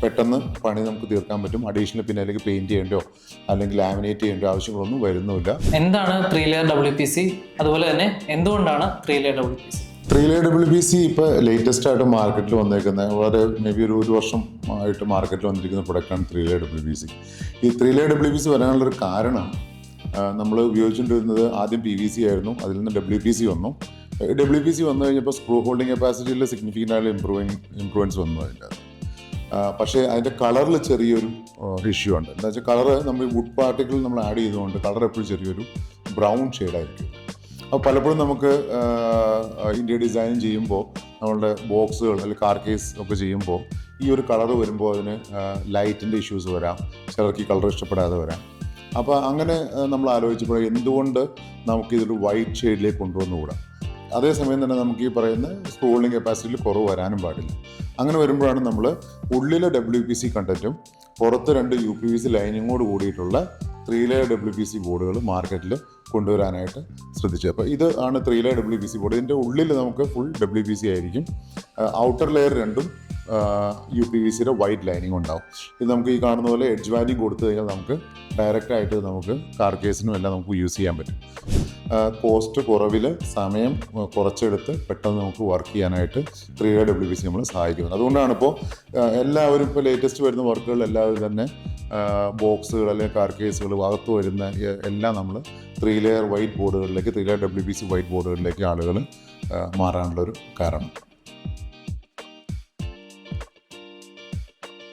പെട്ടെന്ന് പണി നമുക്ക് തീർക്കാൻ പറ്റും. അഡീഷണൽ പിന്നെ അല്ലെങ്കിൽ പെയിൻറ്റ് ചെയ്യേണ്ടോ അല്ലെങ്കിൽ ലാമിനേറ്റ് ചെയ്യേണ്ട ആവശ്യങ്ങളൊന്നും വരുന്നില്ല. എന്താണ് 3 ലെയർ WPC, അതുപോലെ തന്നെ എന്തുകൊണ്ടാണ് 3 ലെയർ WPC? 3 ലെയർ WPC ഇപ്പോൾ ലേറ്റസ്റ്റ് ആയിട്ട് മാർക്കറ്റിൽ വന്നേക്കുന്നത്, വളരെ മേ ബി ഒരു വർഷം ആയിട്ട് മാർക്കറ്റിൽ വന്നിരിക്കുന്ന പ്രൊഡക്റ്റാണ് 3 ലെയർ WPC. ഈ 3 ലെയർ WPC വരാനുള്ളൊരു കാരണം, നമ്മൾ ഉപയോഗിച്ചുകൊണ്ടിരുന്നത് ആദ്യം PVC ആയിരുന്നു, അതിൽ നിന്ന് WPC വന്നു. WPC വന്നു കഴിഞ്ഞപ്പോൾ സ്ക്രൂ ഹോൾഡിംഗ് കപ്പാസിറ്റിയിൽ സിഗ്നിഫിക്കൻ്റ് ആയിട്ട് ഇമ്പ്രൂവൻസ് വന്നു അതിൻ്റെ. പക്ഷേ അതിൻ്റെ കളറിൽ ചെറിയൊരു ഇഷ്യൂ ഉണ്ട്. എന്താ വെച്ചാൽ കളറ് നമ്മൾ വുഡ് പാർട്ടിക്കിൾ നമ്മൾ ആഡ് ചെയ്തുകൊണ്ട് കളർ എപ്പോഴും ചെറിയൊരു ബ്രൗൺ ഷെയ്ഡായിരിക്കും. അപ്പോൾ പലപ്പോഴും നമുക്ക് ഇന്റീരിയർ ഡിസൈൻ ചെയ്യുമ്പോൾ നമ്മളുടെ ബോക്സുകൾ അല്ലെങ്കിൽ കാർ കേസ് ഒക്കെ ചെയ്യുമ്പോൾ ഈ ഒരു കളർ വരുമ്പോൾ അതിന് ലൈറ്റിൻ്റെ ഇഷ്യൂസ് വരാം, ചിലർക്ക് ഈ കളർ ഇഷ്ടപ്പെടാതെ വരാം. അപ്പോൾ അങ്ങനെ നമ്മൾ ആലോചിച്ചപ്പോൾ എന്തുകൊണ്ട് നമുക്കിതൊരു വൈറ്റ് ഷെയ്ഡിലേക്ക് കൊണ്ടുവന്നുകൂടാ. അതേസമയം തന്നെ നമുക്ക് ഈ പറയുന്ന സ്ക്രൂ ഹോൾഡിംഗ് കപ്പാസിറ്റിയിൽ കുറവ് വരാനും പാടില്ല. അങ്ങനെ വരുമ്പോഴാണ് നമ്മൾ ഉള്ളിലെ WPC കണ്ടൻറ്റും പുറത്ത് 2 UPVC ലൈനിങ്ങോട് കൂടിയിട്ടുള്ള 3 ലെയർ WPC ബോർഡുകൾ മാർക്കറ്റിൽ കൊണ്ടുവരാനായിട്ട് ശ്രദ്ധിച്ചത്. അപ്പോൾ ഇത് ആണ് 3 ലെയർ WPC ബോർഡ്. ഇതിൻ്റെ ഉള്ളിൽ നമുക്ക് ഫുൾ WPC ആയിരിക്കും, ഔട്ടർ ലെയർ 2 UPVCയുടെ വൈറ്റ് ലൈനിങ് ഉണ്ടാവും. ഇത് നമുക്ക് ഈ കാണുന്ന പോലെ എഡ്ജ് വാല്യൂം കൊടുത്തു കഴിഞ്ഞാൽ നമുക്ക് ഡയറക്റ്റായിട്ട് നമുക്ക് കാർ കേസിനും എല്ലാം നമുക്ക് യൂസ് ചെയ്യാൻ പറ്റും. കോസ്റ്റ് കുറവിൽ സമയം കുറച്ചെടുത്ത് പെട്ടെന്ന് നമുക്ക് വർക്ക് ചെയ്യാനായിട്ട് 3 ലെയർ WPC നമ്മൾ സഹായിക്കുന്നത്. അതുകൊണ്ടാണ് ഇപ്പോൾ എല്ലാവരും ഇപ്പോൾ ലേറ്റസ്റ്റ് വരുന്ന വർക്കുകൾ എല്ലാവരും തന്നെ ബോക്സുകൾ അല്ലെങ്കിൽ കാർ കേസുകൾ അകത്ത് വരുന്ന എല്ലാം നമ്മൾ 3 ലെയർ വൈറ്റ് ബോർഡുകളിലേക്ക്, 3 ലെയർ WPC വൈറ്റ് ബോർഡുകളിലേക്ക് ആളുകൾ മാറാനുള്ളൊരു കാരണം.